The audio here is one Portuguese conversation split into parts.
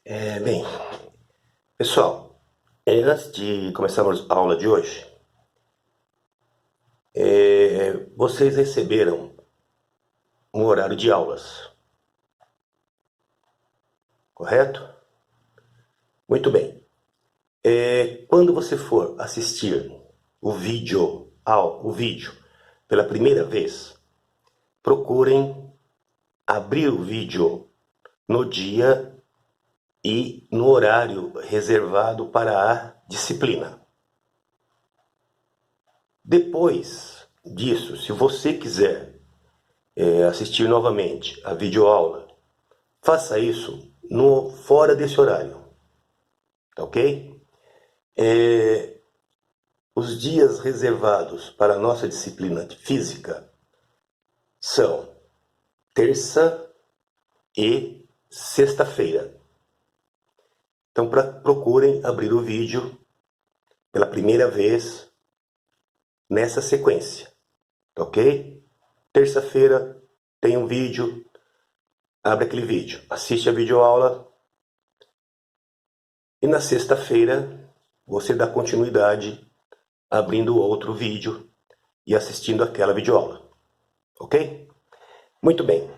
Bem, pessoal, antes de começarmos a aula de hoje, vocês receberam um horário de aulas, correto? Muito bem. Quando você for assistir o vídeo pela primeira vez, procurem abrir o vídeo no dia e no horário reservado para a disciplina. Depois disso, se você quiser assistir novamente a videoaula, faça isso fora desse horário, tá ok? Os dias reservados para a nossa disciplina de física são terça e sexta-feira. Então, procurem abrir o vídeo pela primeira vez nessa sequência, tá ok? Terça-feira tem um vídeo, abre aquele vídeo, assiste a videoaula e na sexta-feira você dá continuidade abrindo outro vídeo e assistindo aquela videoaula, ok? Muito bem.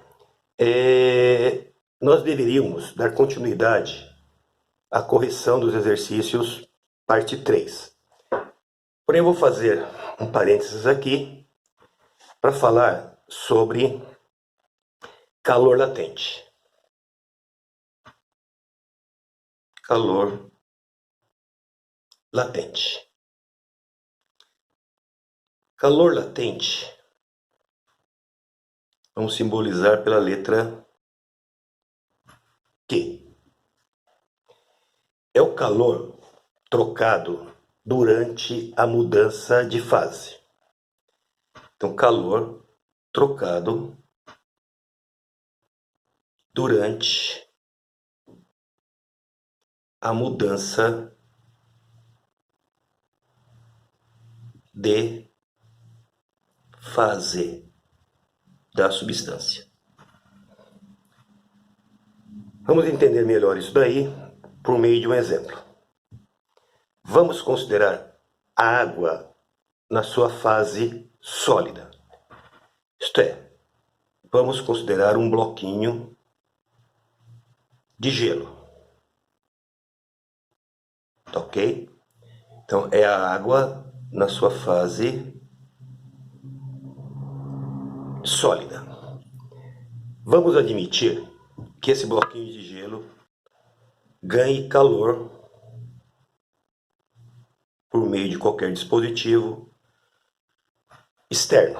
Nós deveríamos dar continuidade à correção dos exercícios, parte 3. Porém, eu vou fazer um parênteses aqui para falar sobre calor latente. Calor latente. Calor latente, vamos simbolizar pela letra Q. É o calor trocado durante a mudança de fase. Então, calor trocado durante a mudança de fase da substância. Vamos entender melhor isso daí por meio de um exemplo. Vamos considerar a água na sua fase sólida. Isto é, vamos considerar um bloquinho de gelo. Tá ok? Então, é a água na sua fase sólida. Vamos admitir que esse bloquinho de gelo ganhe calor por meio de qualquer dispositivo externo.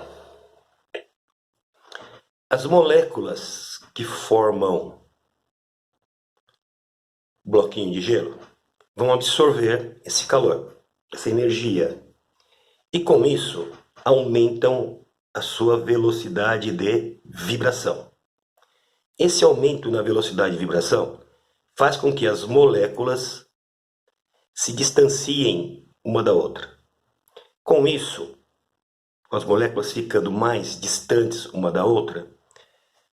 As moléculas que formam o bloquinho de gelo vão absorver esse calor, essa energia, e com isso aumentam a sua velocidade de vibração. Esse aumento na velocidade de vibração faz com que as moléculas se distanciem uma da outra. Com isso, com as moléculas ficando mais distantes uma da outra,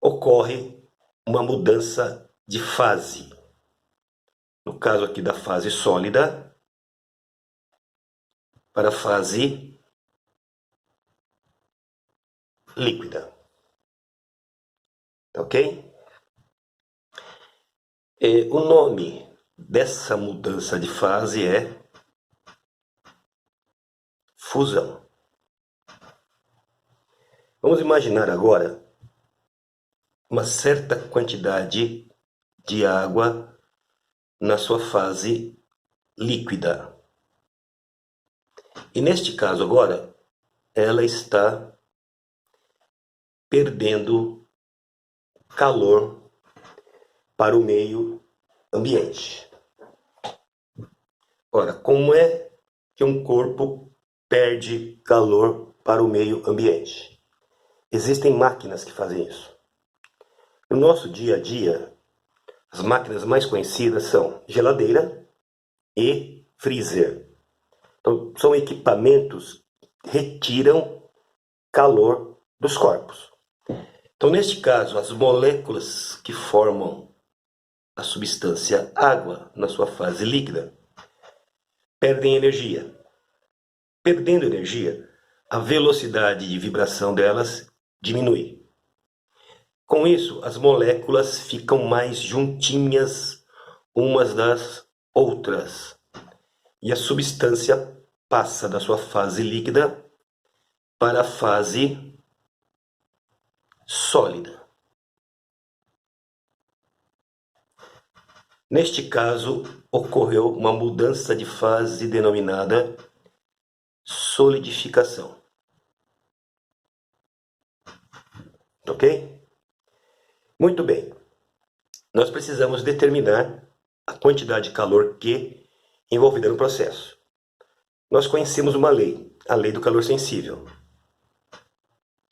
ocorre uma mudança de fase. No caso aqui da fase sólida para a fase líquida. Ok? O nome dessa mudança de fase é fusão. Vamos imaginar agora uma certa quantidade de água na sua fase líquida. E neste caso agora, ela está perdendo calor para o meio ambiente. Ora, como é que um corpo perde calor para o meio ambiente? Existem máquinas que fazem isso. No nosso dia a dia, as máquinas mais conhecidas são geladeira e freezer. Então, são equipamentos que retiram calor dos corpos. Então, neste caso, as moléculas que formam a substância água na sua fase líquida, perdem energia. Perdendo energia, a velocidade de vibração delas diminui. Com isso, as moléculas ficam mais juntinhas umas das outras e a substância passa da sua fase líquida para a fase sólida. Neste caso, ocorreu uma mudança de fase denominada solidificação. Ok? Muito bem. Nós precisamos determinar a quantidade de calor Q envolvida no processo. Nós conhecemos uma lei, a lei do calor sensível.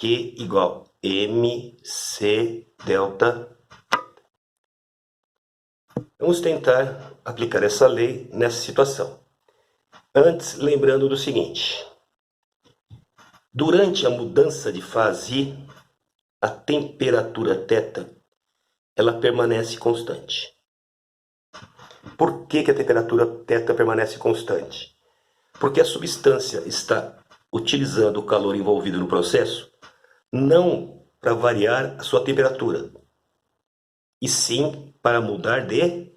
Q igual mc delta. Vamos tentar aplicar essa lei nessa situação. Antes, lembrando do seguinte. Durante a mudança de fase, a temperatura θ ela permanece constante. Por que a temperatura θ permanece constante? Porque a substância está utilizando o calor envolvido no processo não para variar a sua temperatura, e sim para mudar de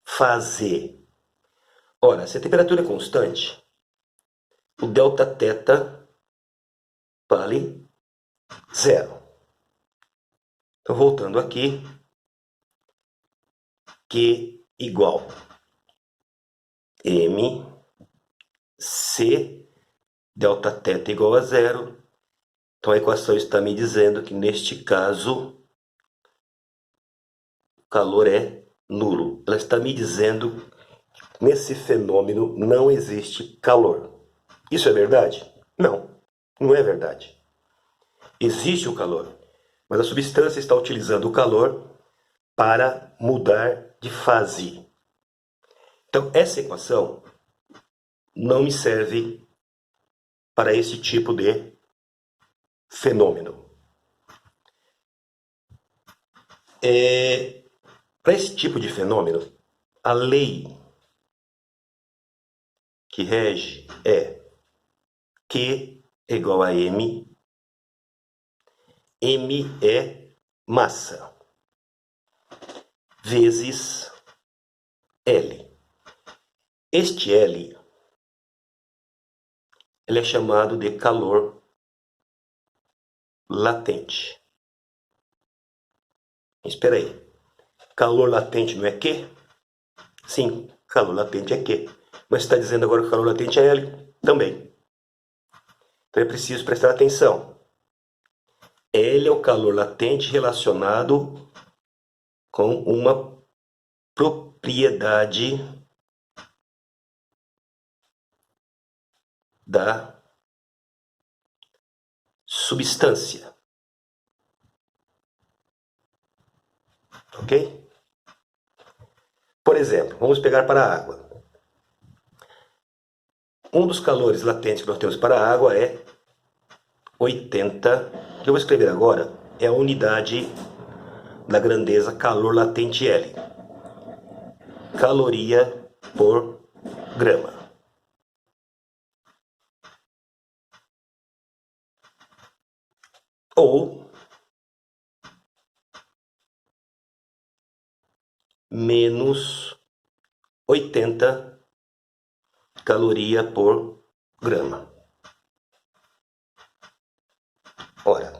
fase. Ora, se a temperatura é constante, o Δθ vale zero. Então, voltando aqui, Q igual mc Δθ igual a zero. Então, a equação está me dizendo que, neste caso, o calor é nulo. Ela está me dizendo que, nesse fenômeno, não existe calor. Isso é verdade? Não, não é verdade. Existe o calor, mas a substância está utilizando o calor para mudar de fase. Então, essa equação não me serve para esse tipo de fenômeno. Para esse tipo de fenômeno, a lei que rege é Q igual a M. M é massa vezes L. Este L ele é chamado de calor latente. Espera aí. Calor latente não é Q? Sim, calor latente é Q. Mas está dizendo agora que o calor latente é L também. Então é preciso prestar atenção. L é o calor latente relacionado com uma propriedade da substância. Ok? Por exemplo, vamos pegar para a água. Um dos calores latentes que nós temos para a água é 80, que eu vou escrever agora, é a unidade da grandeza calor latente L. Caloria por grama. Ou menos 80 caloria por grama. Ora,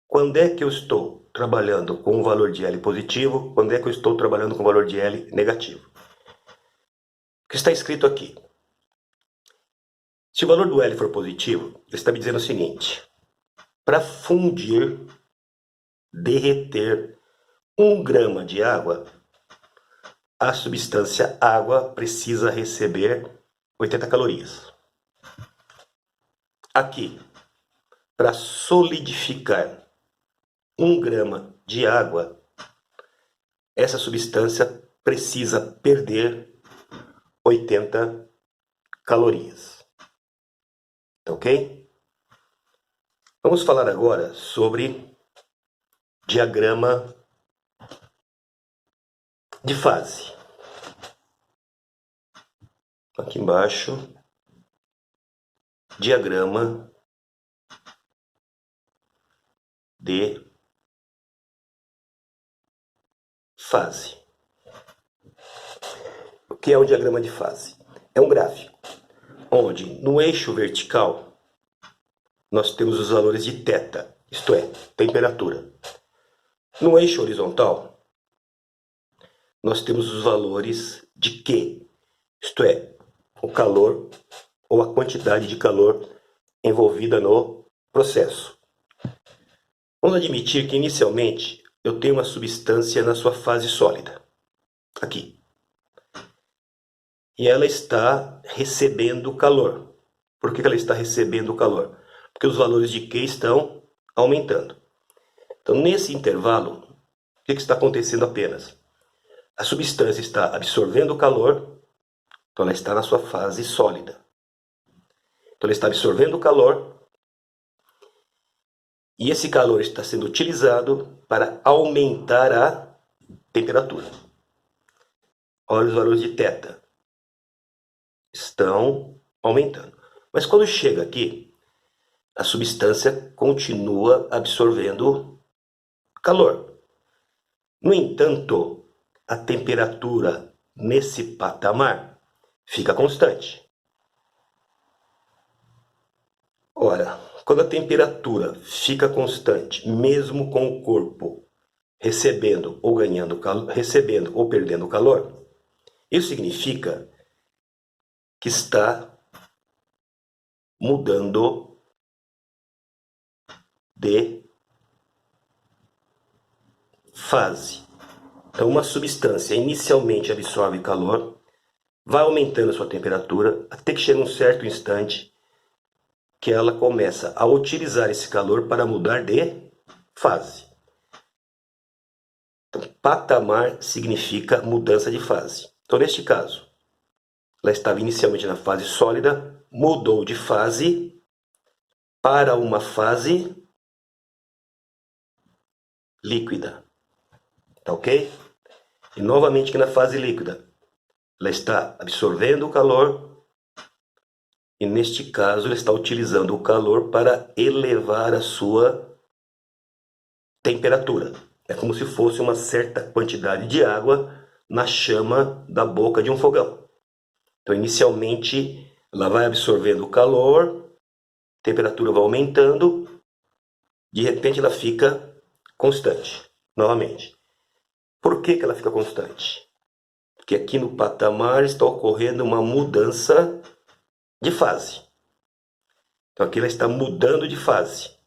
quando é que eu estou trabalhando com um valor de L positivo? Quando é que eu estou trabalhando com um valor de L negativo? O que está escrito aqui? Se o valor do L for positivo, ele está me dizendo o seguinte. Para fundir, derreter 1 grama de água, a substância água precisa receber 80 calorias. Aqui, para solidificar 1 grama de água, essa substância precisa perder 80 calorias. Ok? Vamos falar agora sobre diagrama de fase. Aqui embaixo, diagrama de fase. O que é um diagrama de fase? É um gráfico onde no eixo vertical nós temos os valores de θ, isto é, temperatura. No eixo horizontal nós temos os valores de Q, isto é, o calor ou a quantidade de calor envolvida no processo. Vamos admitir que inicialmente eu tenho uma substância na sua fase sólida, aqui. E ela está recebendo calor. Por que ela está recebendo calor? Porque os valores de Q estão aumentando. Então, nesse intervalo, o que está acontecendo apenas? A substância está absorvendo calor, então ela está na sua fase sólida. Então ela está absorvendo calor, e esse calor está sendo utilizado para aumentar a temperatura. Olha os valores de θ. Estão aumentando. Mas quando chega aqui, a substância continua absorvendo calor. No entanto, a temperatura nesse patamar fica constante. Ora, quando a temperatura fica constante, mesmo com o corpo recebendo ou ganhando calor, recebendo ou perdendo calor, isso significa que está mudando de fase. Então, uma substância inicialmente absorve calor, vai aumentando a sua temperatura, até que chega um certo instante que ela começa a utilizar esse calor para mudar de fase. Então, patamar significa mudança de fase. Então, neste caso, ela estava inicialmente na fase sólida, mudou de fase para uma fase líquida. Tá ok? E novamente aqui na fase líquida, ela está absorvendo o calor e neste caso ela está utilizando o calor para elevar a sua temperatura. É como se fosse uma certa quantidade de água na chama da boca de um fogão. Então inicialmente ela vai absorvendo o calor, a temperatura vai aumentando, de repente ela fica constante, novamente. Por que ela fica constante? Porque aqui no patamar está ocorrendo uma mudança de fase. Então aqui ela está mudando de fase.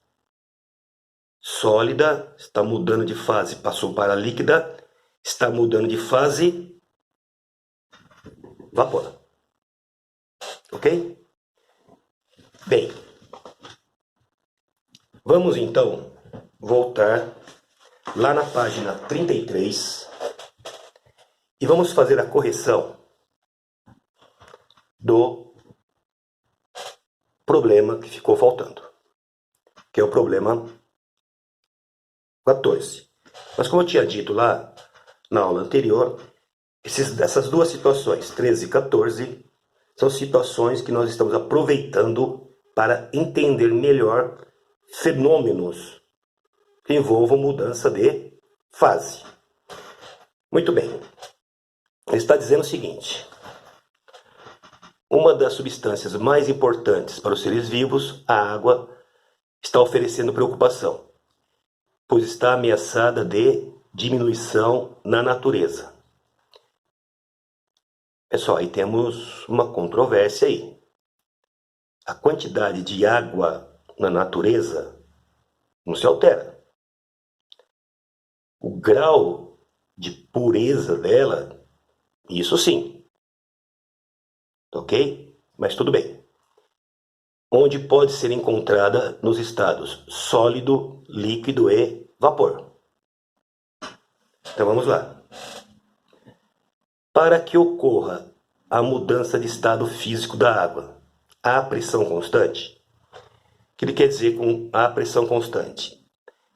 Sólida está mudando de fase, passou para líquida, está mudando de fase, vapor. Ok? Bem, vamos então voltar lá na página 33 e vamos fazer a correção do problema que ficou faltando, que é o problema 14. Mas como eu tinha dito lá na aula anterior, essas duas situações, 13 e 14, são situações que nós estamos aproveitando para entender melhor fenômenos que envolvam mudança de fase. Muito bem. Ele está dizendo o seguinte: uma das substâncias mais importantes para os seres vivos, a água, está oferecendo preocupação, pois está ameaçada de diminuição na natureza. Pessoal, aí temos uma controvérsia aí. A quantidade de água na natureza não se altera. O grau de pureza dela, isso sim. Ok? Mas tudo bem. Onde pode ser encontrada nos estados sólido, líquido e vapor. Então vamos lá. Para que ocorra a mudança de estado físico da água, há pressão constante? O que ele quer dizer com a pressão constante?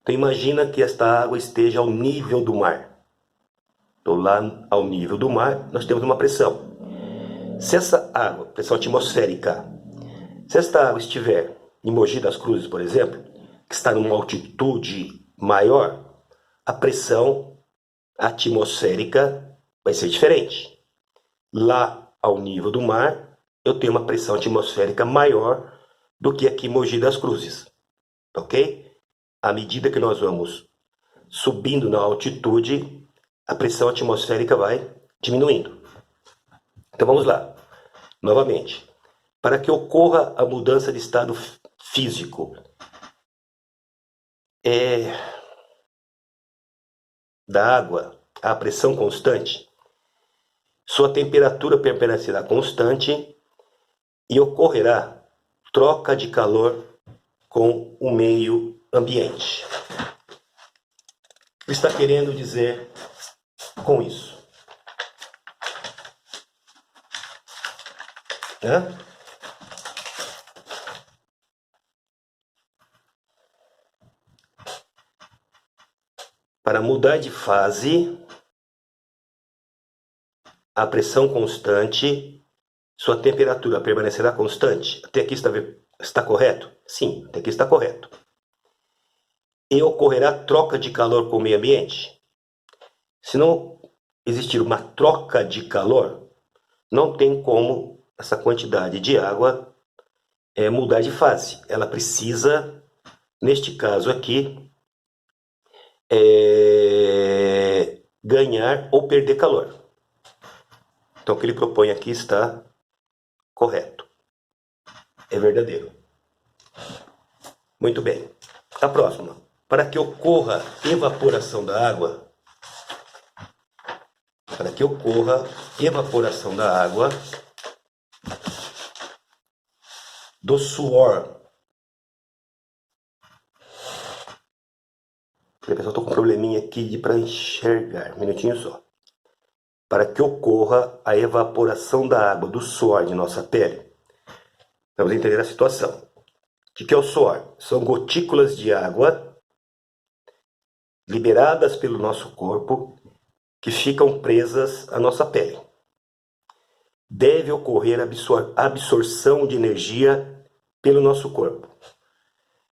Então imagina que esta água esteja ao nível do mar. Então, lá ao nível do mar, nós temos uma pressão. Se essa água, pressão atmosférica, se esta água estiver em Mogi das Cruzes, por exemplo, que está numa altitude maior, a pressão atmosférica vai ser diferente. Lá ao nível do mar, eu tenho uma pressão atmosférica maior do que aqui em Mogi das Cruzes, ok? À medida que nós vamos subindo na altitude, a pressão atmosférica vai diminuindo. Então vamos lá, novamente. Para que ocorra a mudança de estado físico da água à pressão constante, sua temperatura permanecerá constante e ocorrerá troca de calor com o meio ambiente. O que está querendo dizer com isso? Para mudar de fase, a pressão constante, sua temperatura permanecerá constante. Até aqui está correto? Sim, até aqui está correto. E ocorrerá troca de calor com o meio ambiente. Se não existir uma troca de calor, não tem como essa quantidade de água mudar de fase. Ela precisa, neste caso aqui, ganhar ou perder calor. Então o que ele propõe aqui está correto. É verdadeiro. Muito bem. A próxima. Para que ocorra evaporação da água, do suor. Pessoal, estou com um probleminha aqui para enxergar. Um minutinho só. Para que ocorra a evaporação da água do suor de nossa pele, vamos entender a situação. O que é o suor? São gotículas de água liberadas pelo nosso corpo que ficam presas à nossa pele. Deve ocorrer absorção de energia pelo nosso corpo.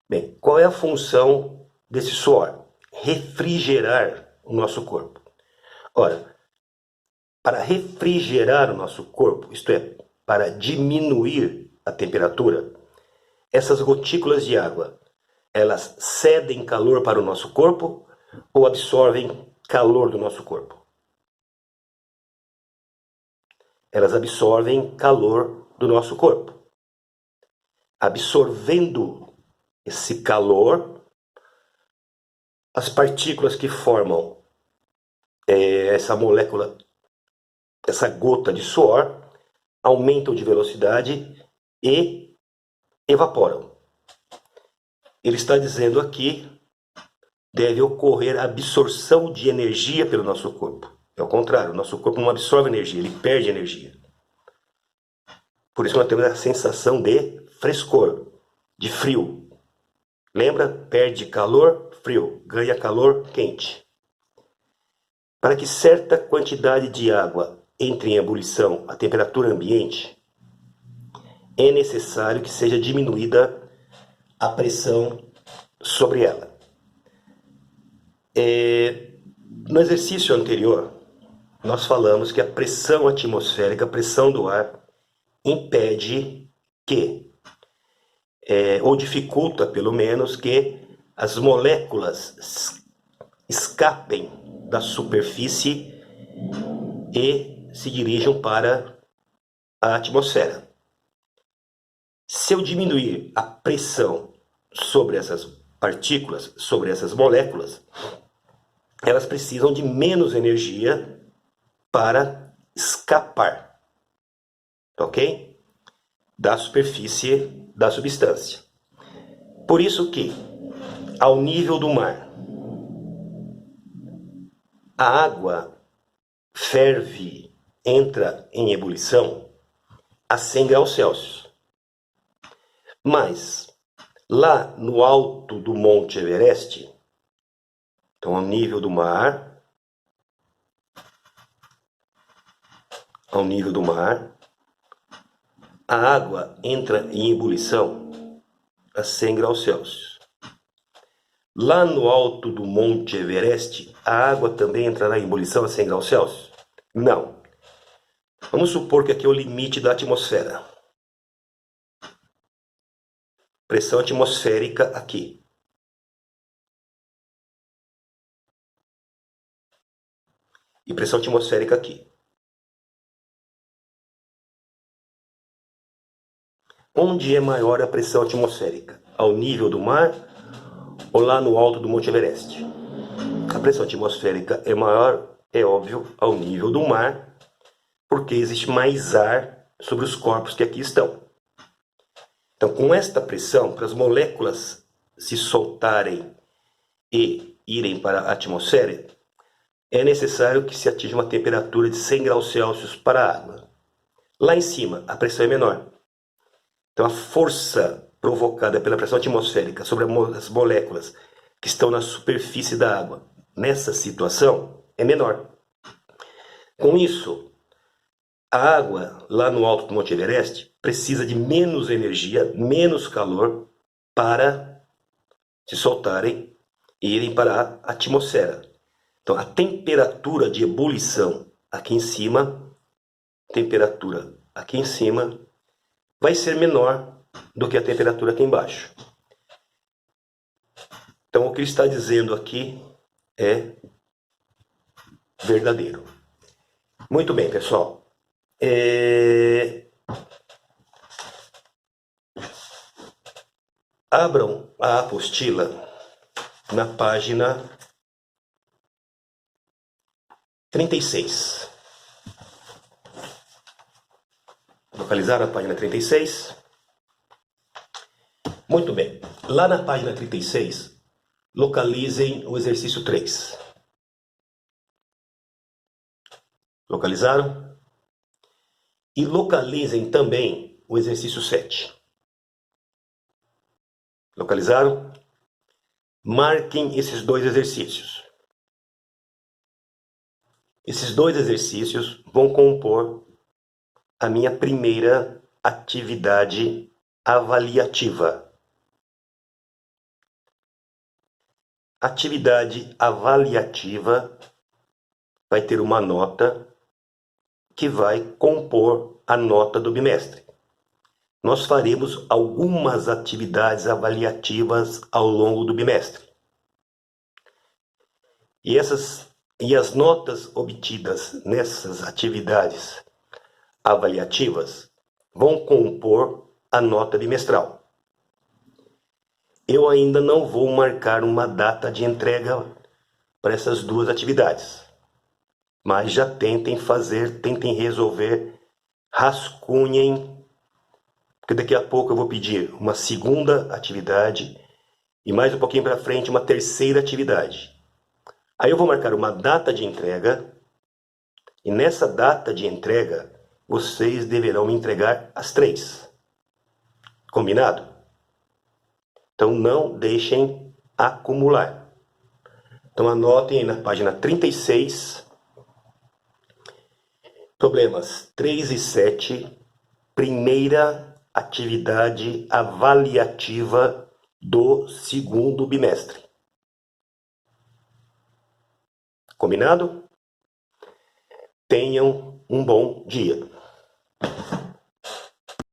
Bem, qual é a função desse suor? Refrigerar o nosso corpo. Ora, para refrigerar o nosso corpo, isto é, para diminuir a temperatura, essas gotículas de água, elas cedem calor para o nosso corpo ou absorvem calor do nosso corpo? Elas absorvem calor do nosso corpo. Absorvendo esse calor, as partículas que formam essa molécula, essa gota de suor, aumentam de velocidade e evaporam. Ele está dizendo aqui, deve ocorrer a absorção de energia pelo nosso corpo. É o contrário, o nosso corpo não absorve energia, ele perde energia. Por isso nós temos a sensação de frescor, de frio. Lembra? Perde calor, frio. Ganha calor, quente. Para que certa quantidade de água entre em ebulição à temperatura ambiente, é necessário que seja diminuída a pressão sobre ela. No exercício anterior, nós falamos que a pressão atmosférica, a pressão do ar, impede que, ou dificulta pelo menos, que as moléculas escapem da superfície e se dirijam para a atmosfera. Se eu diminuir a pressão sobre essas partículas, sobre essas moléculas, elas precisam de menos energia para escapar, ok? Da superfície da substância. Por isso que, ao nível do mar, a água ferve, entra em ebulição a 100 graus Celsius. Mas, lá no alto do Monte Everest, então ao nível do mar, ao nível do mar, a água entra em ebulição a 100 graus Celsius. Lá no alto do Monte Everest, a água também entrará em ebulição a 100 graus Celsius? Não. Vamos supor que aqui é o limite da atmosfera. Pressão atmosférica aqui. E pressão atmosférica aqui. Onde é maior a pressão atmosférica? Ao nível do mar ou lá no alto do Monte Everest? A pressão atmosférica é maior, é óbvio, ao nível do mar, porque existe mais ar sobre os corpos que aqui estão. Então, com esta pressão, para as moléculas se soltarem e irem para a atmosfera, é necessário que se atinja uma temperatura de 100 graus Celsius para a água. Lá em cima, a pressão é menor. Então, a força provocada pela pressão atmosférica sobre as moléculas que estão na superfície da água, nessa situação, é menor. Com isso, a água lá no alto do Monte Everest precisa de menos energia, menos calor para se soltarem e irem para a atmosfera. Então, a temperatura de ebulição aqui em cima, vai ser menor do que a temperatura aqui embaixo. Então, o que ele está dizendo aqui é verdadeiro. Muito bem, pessoal. Abram a apostila na página 36. Localizaram a página 36? Muito bem. Lá na página 36, localizem o exercício 3. Localizaram? E localizem também o exercício 7. Localizaram? Marquem esses dois exercícios. Esses dois exercícios vão compor a minha primeira atividade avaliativa. Atividade avaliativa vai ter uma nota que vai compor a nota do bimestre. Nós faremos algumas atividades avaliativas ao longo do bimestre. E as notas obtidas nessas atividades avaliativas vão compor a nota bimestral. Eu ainda não vou marcar uma data de entrega para essas duas atividades, mas já tentem resolver, rascunhem, porque daqui a pouco eu vou pedir uma segunda atividade e mais um pouquinho para frente uma terceira atividade. Aí eu vou marcar uma data de entrega e nessa data de entrega vocês deverão me entregar as 3. Combinado? Então não deixem acumular. Então anotem aí na página 36, problemas 3 e 7, primeira atividade avaliativa do segundo bimestre. Combinado? Tenham um bom dia.